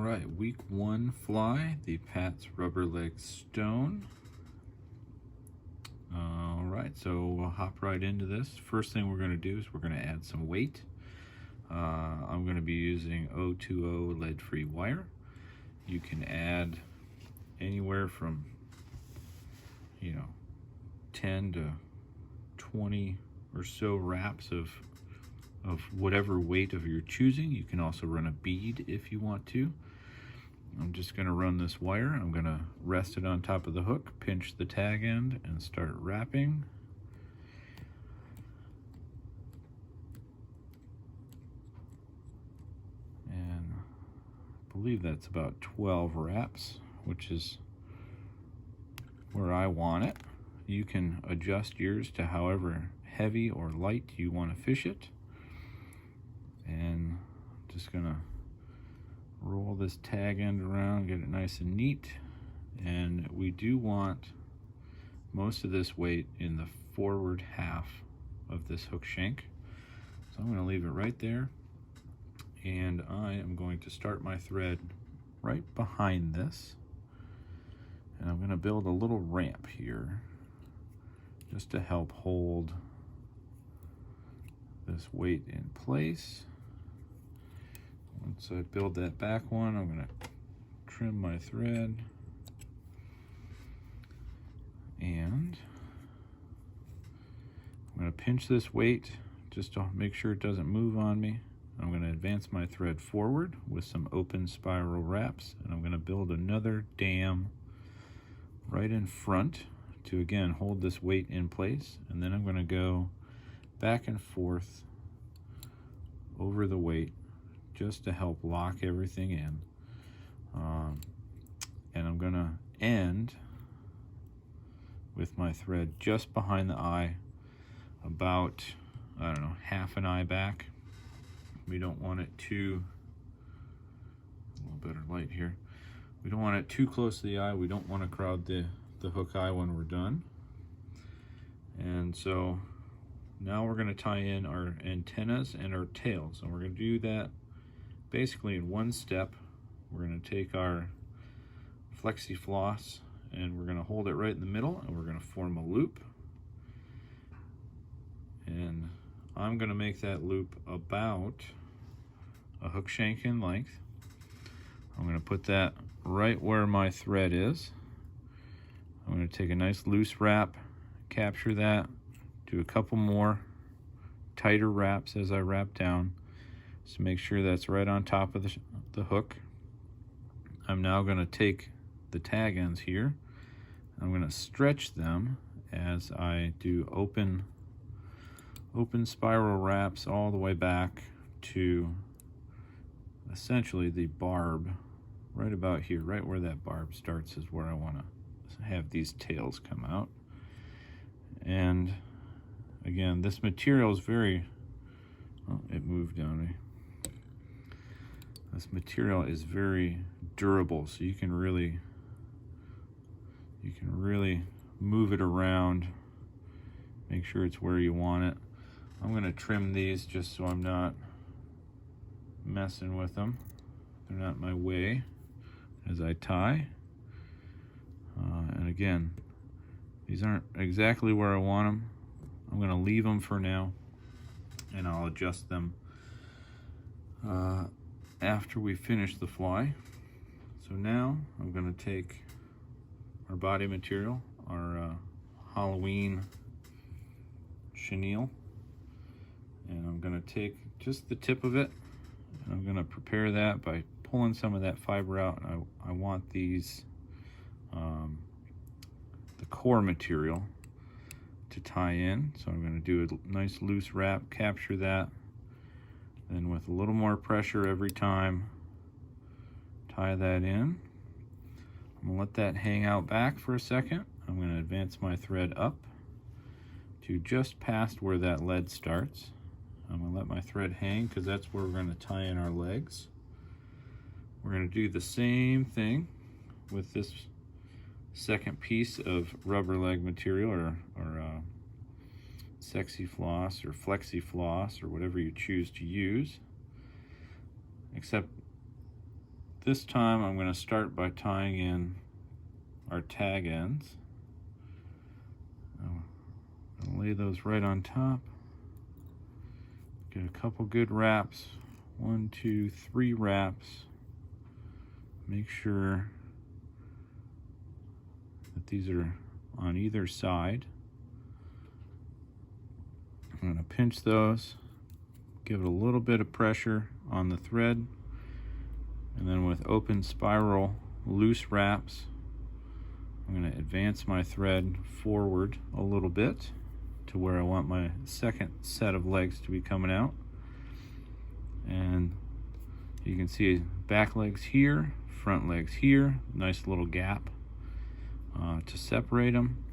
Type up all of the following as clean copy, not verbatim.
right, week 1 fly, the Pat's Rubber-Legged Stone. All right, so we'll hop right into this. First thing we're going to do is we're going to add some weight. I'm going to be using 020 lead-free wire. You can add anywhere from 10 to 20 or so wraps of whatever weight of your choosing. You can also run a bead if you want to. I'm just going to run this wire. I'm going to rest it on top of the hook, pinch the tag end, and start wrapping. And I believe that's about 12 wraps, which is where I want it. You can adjust yours to however heavy or light you want to fish it. And I'm just gonna roll this tag end around, get it nice and neat. And we do want most of this weight in the forward half of this hook shank. So I'm gonna leave it right there. And I am going to start my thread right behind this. And I'm gonna build a little ramp here just to help hold this weight in place. Once I build that back one, I'm going to trim my thread, and I'm going to pinch this weight just to make sure it doesn't move on me. I'm going to advance my thread forward with some open spiral wraps, and I'm going to build another dam right in front to again hold this weight in place, and then I'm going to go back and forth over the weight just to help lock everything in. And I'm gonna end with my thread just behind the eye, about, I don't know, half an eye back. We don't want it too, a little better light here. We don't want it too close to the eye. We don't want to crowd the hook eye when we're done. And so now we're going to tie in our antennas and our tails, and we're going to do that basically in one step. We're going to take our flexi floss and we're going to hold it right in the middle, and we're going to form a loop. And I'm going to make that loop about a hook shank in length. I'm going to put that right where my thread is. I'm going to take a nice loose wrap, capture that, do a couple more tighter wraps as I wrap down, so make sure that's right on top of the hook. I'm now going to take the tag ends here. I'm going to stretch them as I do open spiral wraps all the way back to essentially the barb right about here. Right where that barb starts is where I want to have these tails come out. And again, this material is very, oh, it moved on me. This material is very durable, so you can really move it around, make sure it's where you want it. I'm going to trim these just so I'm not messing with them. They're not in my way as I tie. And again, these aren't exactly where I want them. I'm going to leave them for now, and I'll adjust them after we finish the fly. So now I'm going to take our body material, our Halloween chenille, and I'm going to take just the tip of it, and I'm going to prepare that by pulling some of that fiber out. I want these the core material to tie in, so I'm going to do a nice loose wrap, capture that, then with a little more pressure every time, tie that in. I'm going to let that hang out back for a second. I'm going to advance my thread up to just past where that lead starts. I'm going to let my thread hang because that's where we're going to tie in our legs. We're going to do the same thing with this second piece of rubber leg material, or sexy floss or flexi floss or whatever you choose to use, except this time I'm going to start by tying in our tag ends. I'll lay those right on top. Get a couple good wraps. 1, 2, 3 wraps. Make sure that these are on either side. I'm going to pinch those, give it a little bit of pressure on the thread, and then with open spiral loose wraps, I'm going to advance my thread forward a little bit to where I want my second set of legs to be coming out. And you can see back legs here, front legs here, nice little gap to separate them.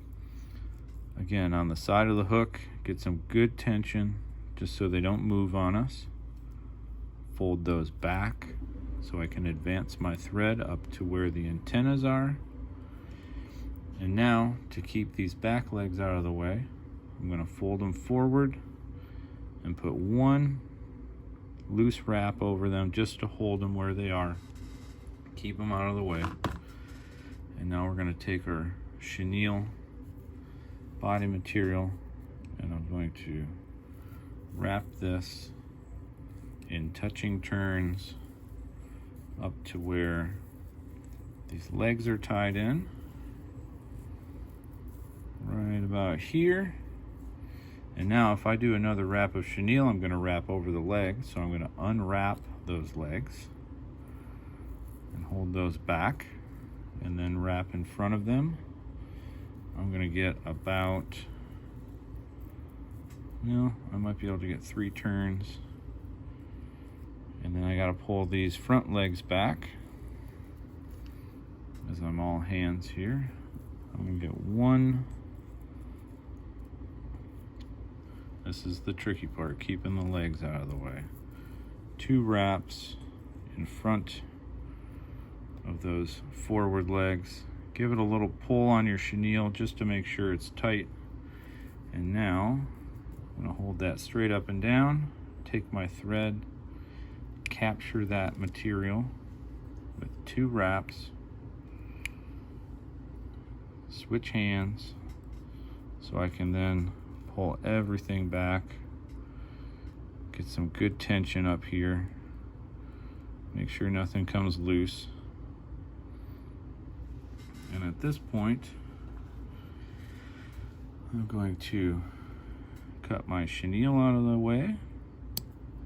Again, on the side of the hook, get some good tension just so they don't move on us. Fold those back so I can advance my thread up to where the antennas are. And now, to keep these back legs out of the way, I'm going to fold them forward and put one loose wrap over them just to hold them where they are. Keep them out of the way. And now we're going to take our chenille body material, and I'm going to wrap this in touching turns up to where these legs are tied in, right about here. And now if I do another wrap of chenille, I'm going to wrap over the legs, so I'm going to unwrap those legs and hold those back, and then wrap in front of them. I'm going to get about, I might be able to get 3 turns. And then I got to pull these front legs back, as I'm all hands here. I'm going to get 1. This is the tricky part, keeping the legs out of the way. 2 wraps in front of those forward legs. Give it a little pull on your chenille just to make sure it's tight. And now I'm going to hold that straight up and down, take my thread, capture that material with 2 wraps, switch hands so I can then pull everything back, get some good tension up here, make sure nothing comes loose. And at this point, I'm going to cut my chenille out of the way.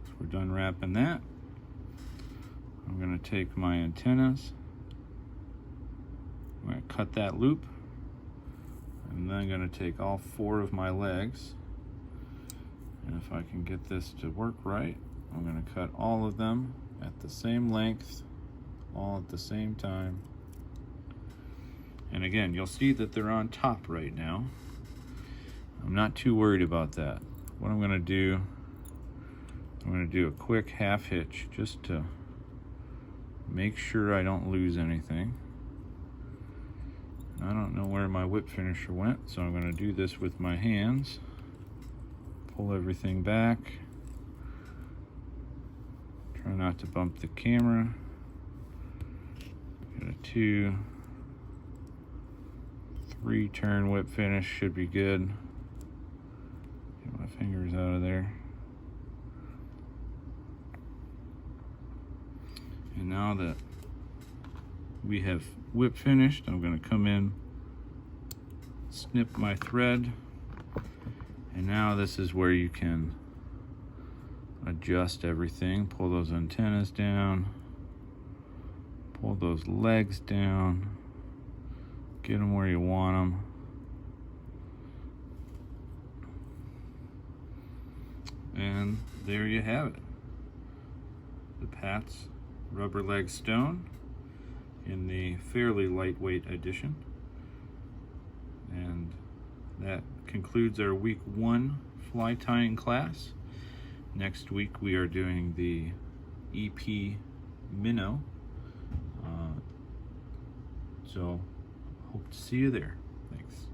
So we're done wrapping that. I'm going to take my antennas, I'm going to cut that loop, and then I'm going to take all 4 of my legs, and if I can get this to work right, I'm going to cut all of them at the same length, all at the same time. And again, you'll see that they're on top right now. I'm not too worried about that. What I'm going to do, I'm going to do a quick half hitch just to make sure I don't lose anything. I don't know where my whip finisher went, so I'm going to do this with my hands. Pull everything back. Try not to bump the camera. Get a 2, 3 turn whip finish, should be good. Get my fingers out of there. And now that we have whip finished, I'm going to come in, snip my thread, and now this is where you can adjust everything. Pull those antennas down, pull those legs down, get them where you want them. And there you have it. The Pat's Rubber-Legged Stone in the fairly lightweight edition. And that concludes our week 1 fly tying class. Next week we are doing the EP minnow. So hope to see you there. Thanks.